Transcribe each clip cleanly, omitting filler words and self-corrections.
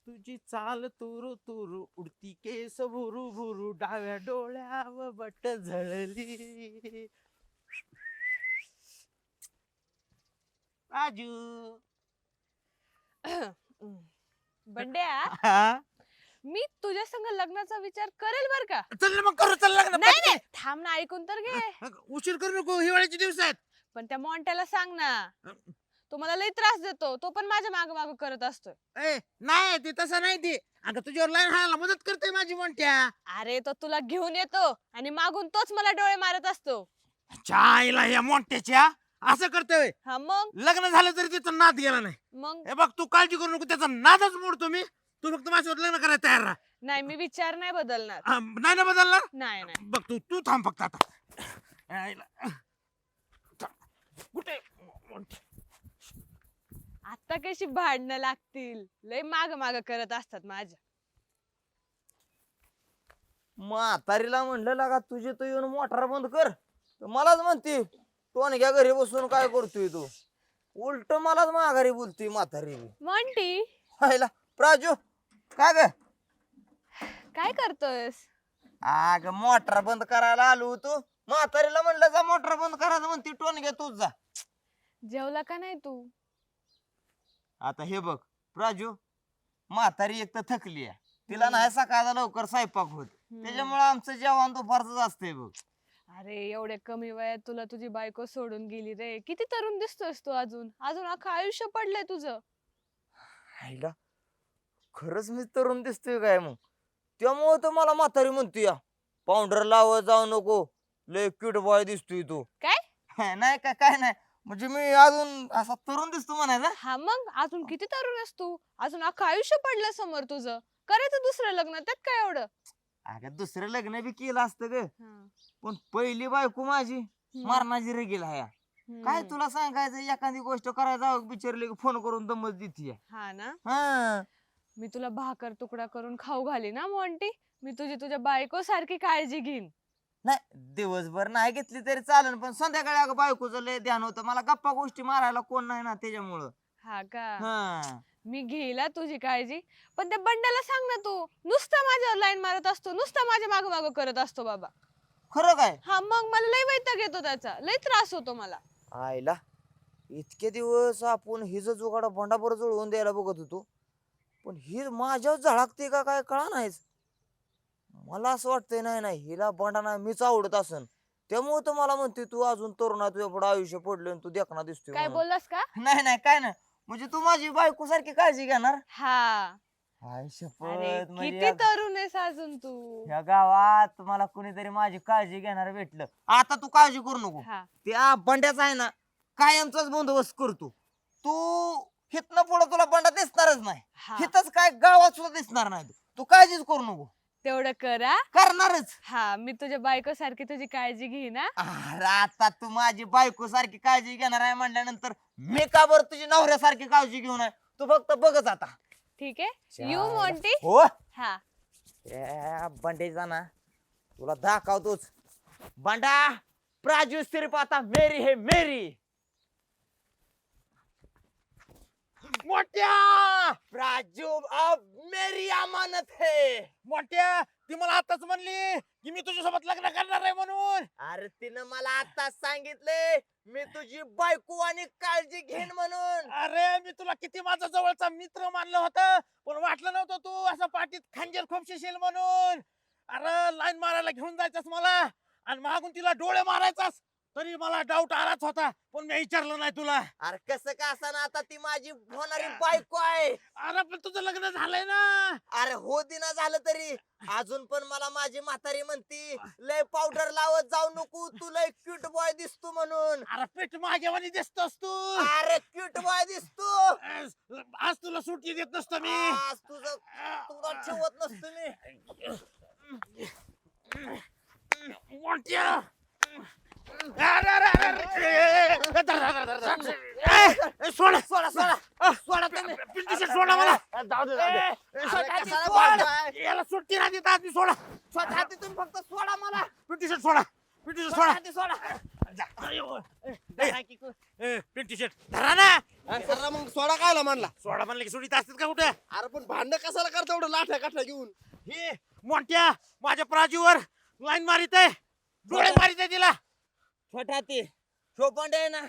तुझी चाल तुरु तुरु उडती केस भुरु भुरु डाव्या डोळ्यावर बट झळली. राजू. बंड्या, हा? मी तुझ्या संग लग्नाचा विचार करेल बर का. चल ना मग करू, चल लग्न. नाही नाही, थांब ना, ऐकून तर घे. उशीर करू नको, हिवाळ्याचे दिवस आहेत. पण त्या मॉन्ट्याला सांग ना, तो मला लई त्रास देतो. तो पण माझ्या माग माग करत असतोय. नाही ते तसं नाही. ते अगं तुझ्यावर लाईन हाणायला मदत करते माझी म्हणत्या. अरे तो तुला घेऊन येतो आणि मागून तोच मला डोळे मारत असतो. चायला या मोठ्याच्या असं करतोय. हा मग लग्न झालं तरी त्याचा नाद गेला नाही. मग हे बघ, तू काळजी करू नको, त्याचा नादच मोडतो मी. तू फक्त माझ्यासोबत लग्न करायला तयार राहा. नाही, मी विचार नाही बदलणार. नाही ना बदलणार. नाही नाही, बघ तू थांब फक्त आता. कुठे आता कशी भांडणं लागतील. लय माग माग करत असतात माझ्या. म्हातारीला म्हणलं लागा तुझे तो येऊन मोटार बंद कर, तर मलाच म्हणते टोनग्या घरी बसून काय करतोय तू. उलट मलाच माघारी बोलतोय म्हातारी. मॉन्टी, हायला प्राजू, काय ग? काय करतोयस? अग मोटार बंद करायला आलो होतो. म्हातारीला म्हणलं जा मोटार बंद करायचं, म्हणते टोनग्या तूच जा. जेवला का नाही तू? आता हे बघ प्राजू, म्हातारी एक तर थकली आहे, तिला नाही सकाळचा लवकर स्वयंपाक होत, त्याच्यामुळे आमचं जेवण दुपारच असतंय बघ. अरे एवढ्या कमी वयात तुला तुझी बायको सोडून गेली रे. किती तरुण दिसतोयस तू. अजून अजून अख्खं आयुष्य पडलंय तुझं. हायला खरंच मी तरुण दिसतोय काय मग? त्यामुळे तर मला म्हातारी म्हणते या पावडर लावत जाऊ नको, लय क्यूट बॉय दिसतोय तू. काय? नाही काय नाही, म्हणजे मी अजून असा तरुण दिसतो म्हणायचा. हा मग अजून किती तरुण आहेस तू. अजून अख्खं आयुष्य पडलं समोर तुझं. करायचं दुसरं लग्न, त्यात काय एवढं. अगं दुसरं लग्न बी केलं असतं ग, हा. पण पहिली बायको माझी मरणाची रेगेल हाया. काय तुला सांगायचं, एखादी गोष्ट करायला जावं बिचारले फोन करून दमच देते. हा ना, हा मी तुला भाकर तुकडा करून खाऊ घाली ना मॉन्टी. मी तुझ्या बायको सारखी काळजी घेईन. नाही, दिवसभर नाही घेतली तरी चालेल, पण संध्याकाळी अगं बायकोचं लय ध्यान होतं. मला गप्पा गोष्टी मारायला कोण नाही ना, त्याच्यामुळं. हा का, हा मी घेईला तुझी काळजी. पण त्या बंड्याला सांग ना, तू नुसता माझ्यावर लाईन मारत असतो, नुसता माझ्या माग माग करत असतो बाबा. खरं काय? हा मग मला लय वैताग येतो त्याचा, लय त्रास होतो मला. आईला इतके दिवस आपण हिज जुगाडा भंडाभर जुळवून द्यायला बघत होतो, पण ही माझ्यावर झळकते का काय कळा नाहीच. मला असं वाटतंय नाही नाही, हिला बंडाना मीच आवडत असन, त्यामुळे तर मला म्हणते तू अजून तरुणात तुझ्या पुढे आयुष्य पडलं आणि तू देखना दिसतोय काय म्हणून. बोललास का? नाही नाही काय नाही, म्हणजे तू माझी बायको सारखी काळजी घेणार. हा. हाय अरे शपथ, म्हणजे किती तरुण आहेस अजून तू. या गावात मला कुणीतरी माझी काळजी घेणार भेटलं. आता तू काळजी करू नको, हा. त्या बंड्याचा आहे ना कायमचाच बंदोबस्त करतो. तू हितनं पुढे तुला बंडा दिसणारच नाही, हा. हितच काय गावात सुद्धा दिसणार नाही. तू काळजीच करू नको, तेवढं करा. करणारच. हा, मी तुझ्या बायको सारखी तुझी काळजी घेईन हा. अरे आता तू माझी बायको सारखी काळजी घेणार आहे म्हणल्यानंतर मी का बरं तुझी नवऱ्यासारखी काळजी घेऊन आहे? तू फक्त बघच आता. ठीक आहे, यू मॉन्टी. हो हा. बंड्याचा ना तुला दाखवतोच. बंडा, प्राजू सिर्फ आता मेरी है मेरी. मोठ्या प्राजू अब मेरी अमानत है. मोठ्या, ती मला आताच म्हणली की मी तुझ्यासोबत लग्न करणार आहे म्हणून. अरे तिनं मला आता सांगितले मी तुझी बायको आणि काळजी घेईन म्हणून. अरे मी तुला किती माझा जवळचा मित्र मानलं होतं, पण वाटलं नव्हतं तू असं पाठीत खंजीर खोपशील म्हणून. अरे लाईन मारायला घेऊन जायचास मला आणि मागून तिला डोळे मारायचास, तरी मला डाऊट आलाच होता, पण मी विचारलं नाही तुला. अरे कसं का असं, आता ती माझी होणारी बायको आहे. अरे पण तुझं लग्न झालंय ना. अरे हो दिना झालं तरी अजून पण मला माझी म्हातारी म्हणती लय पावडर लावत जाऊ नको, तू लय क्यूट बॉय दिसतो म्हणून. अरे पीठ मागेवानी दिसतोस तू. अरे क्यूट बॉय दिसतो. आज तुला सुट्टी देत नसतो मी. आज तुझं तुला ठेवत नसतो मी. मोठ्या. अरे, अरे, अरे, सोडा सोडा सोडा सोडा तुम्ही. पिंटू सोडा मला. जाऊ दे याला सुट्टी नाही देत आज मी. सोडा तुम्ही फक्त सोडा मला. पिंटू सोडा. पिंटू सोडा. सोडा अयो, पिंटू शेट धरा ना. अरे मग सोडा कायला म्हणला? सोडा म्हणलं की सोडीत असतात का कुठं? अरे पण भांडण कशाला करता एवढं लाठ्या काठ्या घेऊन? हे मोठ्या माझ्या प्राजूवर लाईन मारित आहे, डोळे मारित आहे तिला. छोटा ते शोपंड आहे ना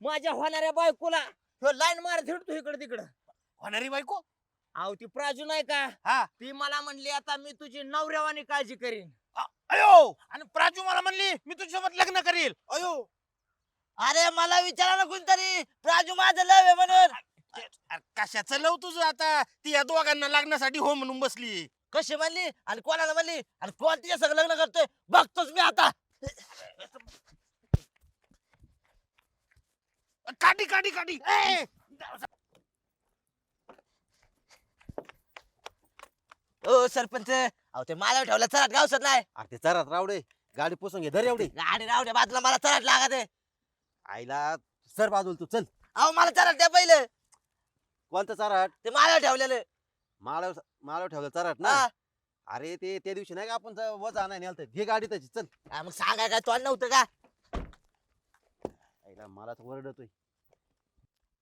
माझ्या होणाऱ्या बायकोला ह्यो लाईन मार फिरतो इकडे तिकडं. होणारी बायको. अहो ती प्राजू नाही का हा. ती मला म्हणली आता मी तुझी नवऱ्यावानी काळजी करीन. अयो, आणि प्राजू मला म्हणली मी तुझ्यासोबत लग्न करील. अयो अरे मला विचारा ना कोणतरी प्राजू माझं लव आहे म्हणून. अरे कशाचं लव तुझं आता? ती या दोघांना लग्नासाठी हो म्हणून बसली. कशी म्हणली आणि कोणाला म्हणली आणि कोण तिच्या सगळं लग्न करतोय बघतोच मी आता. काठी काठी काठी. ए! ओ सरपंच अहो ते मला ठेवलं चराट गावसत नाही. अरे ते चरात रावडे गाडी पुसून घे धर एवढी. गाडी राहू दे बाजूला मला चराट लागत आहे. आईला सर बाजूला तू चल. अहो मला चराट द्या पहिलं. कोणतं चराट? ते मला ठेवलेलं. माळव माळव ठेवलं चराट ना. हा. अरे ते त्या दिवशी नाही का आपण वजा नाही नेलत घे गाडी त्याची चल. हा, मग सांगाय काय तोंड नव्हतं का? आईला मला तर वरडतोय.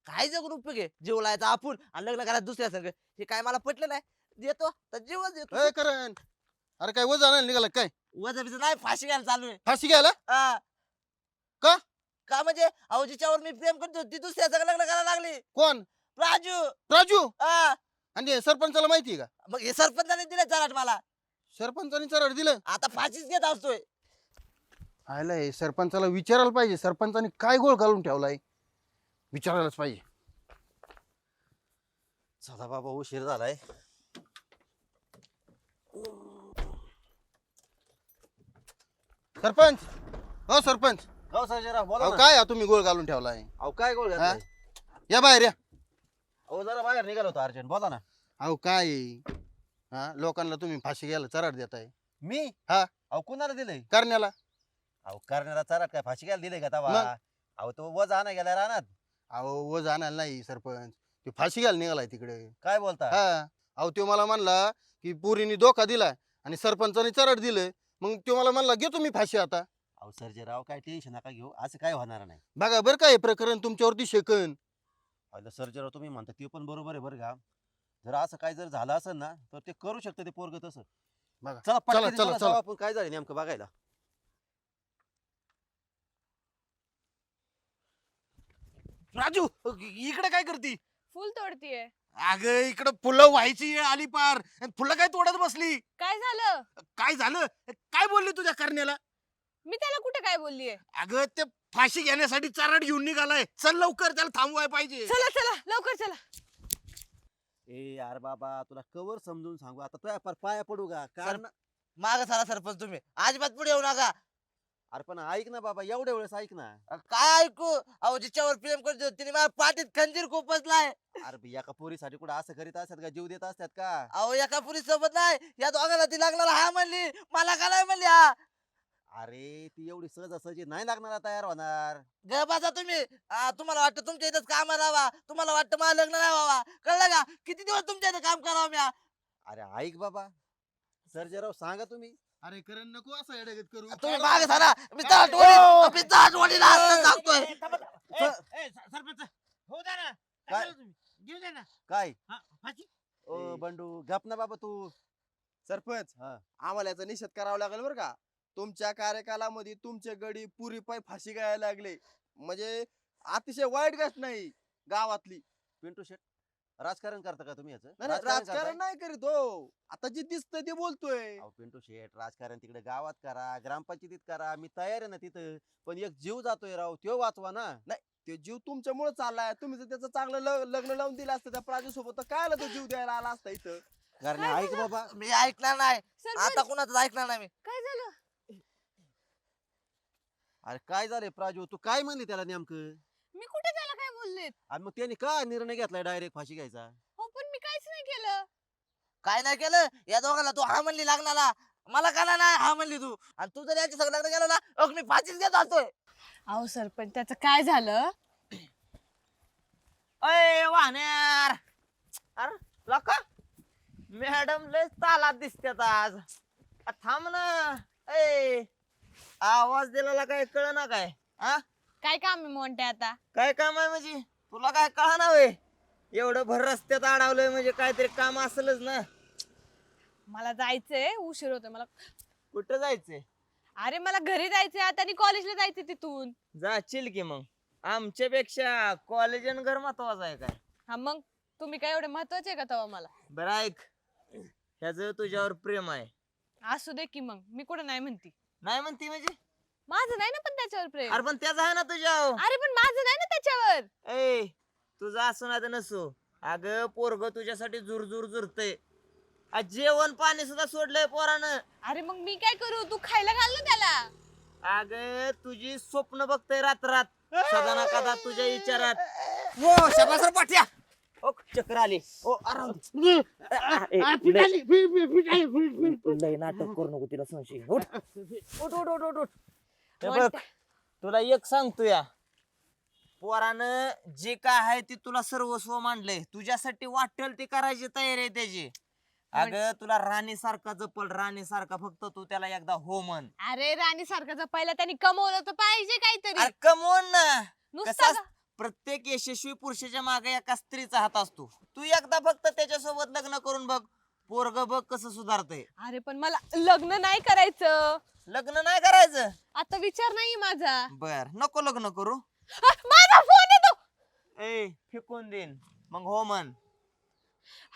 काय जगून उपयोग आहे जीव लायचा आपण आणि लग्न करायचं दुसऱ्या संग. हे काय मला पटलं नाही. देतो तर जीवच देतो. ए करण अरे काय वजा नाही निघाला काय? वजन नाही फाशी घ्यायला चालू आहे. फाशी घ्यायला? हा. का? का म्हणजे अहो जिच्यावर मी प्रेम करतो ती दुसऱ्या संग लग्न करायला लागली. कोण? राजू. राजू. हा. आणि सरपंचाला माहिती का? मग हे सरपंचाने दिले चराट मला. सरपंचानी चराट दिलं. आता फाशीच घेत असतोय. आयला हे सरपंचाला विचारायला पाहिजे सरपंचानी काय गोळ घालून ठेवलाय. विचारायलाच पाहिजे. चला बाबा उशीर झालाय. सरपंच हो सरपंच हो सर्जेराव बोला अहो ना. काय हा तुम्ही गोळ घालून ठेवलाय? अहो काय गोळ हा? घातलाय? या बाहेर या. अहो जरा बाहेर निघालो होतो अर्जंट बोला ना. अहो काय आहे? हा लोकांना तुम्ही फाशी घ्यायला चराट देताय. मी हा. अहो कुणाला दिलंय? करण्याला. अहो करण्याला चराट काय फाशी घ्यायला दिले का तवा? मग? अहो तो वजा आणा गेला रानात. अहो व जाणार नाही सरपंच ते फाशी घ्यायला निघालाय तिकडे. काय बोलता? हा अहो तो मला म्हणला की पोरीने धोका दिला आणि सरपंचाने चराट दिलं मग तो मला म्हणला घेतो मी फाशी आता. अहो सर्जेराव काय टेन्शन नका घेऊ असं काय होणार नाही. बघा बरं काय प्रकरण तुमच्यावरती शेकन. अहो सर्जेराव तुम्ही म्हणता ते पण बरोबर आहे बरं का. जर असं काय जर झालं असेल ना तर ते करू शकतं ते पोरग तसं. बघा चला चला, पटकन चला, चला चला. जाऊ आपण काय झालं नेमकं बघायला. राजू इकडे काय करती? फुल तोडतीये. अगं इकडं फुलं व्हायची वेळ आली पार आणि फुलं काय तोडत बसली. काय झालं? काय झालं? काय बोलली तुझ्या करण्याला? मी त्याला कुठे काय बोललीये? अगं ते फाशी घेण्यासाठी चराट घेऊन निघालाय. चल लवकर त्याला थांबवाय पाहिजे. चला चला लवकर चला. ए यार बाबा तुला कवर समजून सांगू आता तुझ्या पाया पडू का कारण. माग सारा सरपंच तुम्ही अजिबात पुढे येऊ नका. अरे पण ऐक ना बाबा एवढ्या वेळेस ऐक ना. काय ऐकू अहो जिच्यावर प्रेम करतो तिने माझ्या पाठीत खंजीर खुपसलाय. अरे एका पोरीसाठी कुठं असं करीत असतात का जीव देत असतात का. अहो एका पुरी सोबत नाही या दोघांना ती लागणार हा म्हणली मला का नाही म्हणली हा. अरे ती एवढी सहजासहजी नाही लागणार तयार होणार. गपाचा तुम्ही तुम्हाला वाटतं तुमच्या इथंच काम राहावा तुम्हाला वाटतं मला लग्न नाही व्हावा कळलं का किती दिवस तुमच्या इथं काम करावं मी अरे ऐक बाबा सर्जेराव सांगा तुम्ही. अरे करण नको असं येड्यागत करू. तुम्ही माग सारा मी आठवणीला सांगतोय. सरपंच हो द्या ना. काय? काय तुम्ही घेऊ द्या ना. काय हा, फाशी. ओ बंडू गप ना बाबा तू. सरपंच हा. आम्हाला याचा निषेध करावा लागेल बरं का. तुमच्या कार्यकालामध्ये तुमचे गडी पुरी पाय फाशी घ्यायला लागले म्हणजे अतिशय वाईट गोष्ट नाही गावातली. पिंटू शेट राजकारण करता का तुम्ही याचं? नाही, नाही, करताय? राजकारण नाही करीत हो. आता जे दिसतंय ते बोलतोय. अहो पिंटू शेट राजकारण तिकडे गावात करा ग्रामपंचायतीत करा मी तयार आहे ना तिथं. पण एक जीव जातोय राव त्यो वाचवा ना. ते जीव तुमच्यामुळे चाललाय. तुम्ही जर त्याचं चांगलं लग्न लावून दिलं असतं त्या प्राजू सोबत तर काय आलं तो जीव द्यायला आला असता इथं. कारण काय ऐक झालं? बाबा. मी ऐकणार नाही आता सरपंच कुणाचं ऐकणार नाही मी. काय झालं? अरे काय झालंय प्राजू तू काय म्हणली त्याला नेमकं. मी कुठे त्याला काय बोलले? आणि मग त्याने का निर्णय घेतलाय डायरेक्ट फाशी घ्यायचा. हो पण मी काहीच नाही केलं. काय नाही केलं या दोघांना तू हा म्हणली लागणारा मला का नाही हा म्हणली तू आणि तू जर याच्या सगळं लग्न केलं ना अग मी फाशीच घेत असतोय. अहो सरपंच त्याचं काय झालं? अय वाहण्यार अरे लका मॅडम लय तालात दिसतात आज थांब ना. ए आवाज दिलेला काय कळ ना काय हा काय काम आहे मोंट्या आता? काय काम आहे म्हणजे तुला काय कळा ना वे एवढं भर रस्त्यात अडवलंय म्हणजे काहीतरी काम असेलच ना. मला जायचंय, उशीर होतोय मला. कुठं जायचंय? अरे मला घरी जायचंय आता आणि कॉलेजला जायचंय तिथून. जाशील की मग. आमच्यापेक्षा कॉलेज आणि घर महत्वाचं आहे काय? हा मग तुम्ही काय एवढे महत्वाचे आहे का तेव्हा मला? बरं ऐक, ह्याचं तुझ्यावर प्रेम आहे. असू दे की मग, मी कुठं नाही म्हणती. नाही म्हणती म्हणजे? माझं नाही ना पण त्याच्यावर प्रेम. अरे पण त्याचं आहे ना तुझ्यावर. अरे पण माझं नाही ना त्याच्यावर. ए तुझं असं नाही तर नसो, अगं पोरग तुझ्यासाठी जुरजुर जुरतय. आज जेवण पाणी सुद्धा सोडलंय पोरानं. अरे मग मी काय करू? तू खायला घाल ना त्याला. अगं तुझी स्वप्न बघतय रात्रात, सदा ना कदा तुझ्या विचारात. हो शाबासर पाट्या. ओ चक्र आली. ओ आराम. लय नाटक करू नको, तिला संशय येईल. उठ उठ उठ उठ उठ उठ. हे बघ तुला एक सांगतो या, पोरानं जे काय आहे ते तुला सर्वस्व मांडलंय, तुझ्यासाठी वाटेल ते करायची तयारी आहे त्याची. अगं तुला राणी सारखा जपल, राणी सारखा. फक्त तू त्याला एकदा हो म्हण. अरे राणी सारखं पहिला त्यांनी कमवलं तर पाहिजे काहीतरी. अरे कमवून ना. नुसतं कसं प्रत्येक यशस्वी पुरुषाच्या मागे एका स्त्रीचा हात असतो. तू एकदा फक्त त्याच्यासोबत लग्न करून बघ, पोरग बघ कसं सुधारतंय. अरे पण मला लग्न नाही करायचं. लग्न नाही करायचं? आता विचार नाही माझा. बर नको लग्न करू. माझा फोन येतो. ए फेकून देईन मग हो म्हण.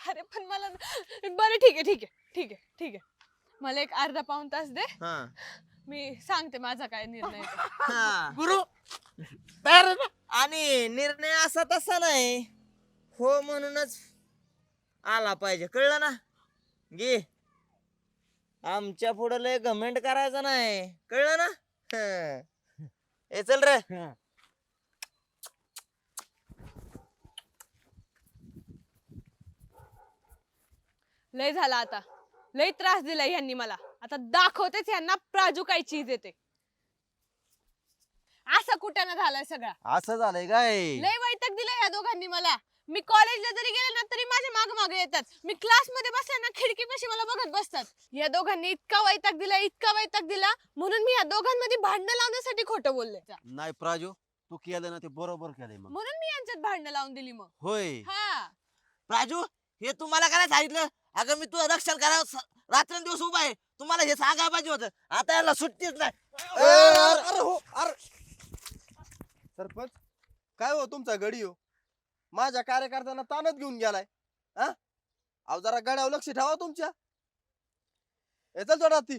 अरे पण मला बरं ठीक आहे ठीक आहे ठीक आहे ठीक आहे, मला एक अर्धा पाऊण तास दे, हा मी सांगते माझा काय निर्णय आहे ते. हा. गुरु तयार आहे ना? आणि निर्णय असा तसा नाही, हो म्हणूनच आला पाहिजे, कळलं ना? घे, आमच्या पुढे लय घमेंट करायचं नाही, कळलं ना? हं. ए चल रे. हा. लय झाला आता, लय त्रास दिलाय ह्यांनी मला. आता दाखवतेच ह्यांना प्राजू काय चीज येते. असा कुठं झालाय सगळा. असं झालंय काय? लय वैताग दिलाय या दोघांनी मला. मी कॉलेजला जरी गेले ना तरी माझ्या माग मागे येतात. मी क्लास मध्ये बसले ना खिडकीपाशी मला बघत बसतात. या दोघांनी इतका वैताग दिला, इतका वैताग दिला, म्हणून मी या दोघांमध्ये भांडण लावण्यासाठी खोटं बोलले. नाही प्राजू, तू केलं ना ते बरोबर केलंय. मग म्हणून मी यांच्यात भांडण लावून दिली मग. होय. हा राजू हे तुम्हाला काय सांगितलं? अगं मी तुझं रक्षण करायला रात्रंदिवस उभा आहे, तुम्हाला हे सांगायला पाहिजे होतं. आता याला सुट्टीच नाही. अरे हो अरे सरपंच, काय हो तुमचा गडी हो, माझ्या कार्यकर्त्यांना ताणत घेऊन गेलाय. हा अहो जरा गड्यावर लक्ष ठेवा तुमच्या. चल थोडा ती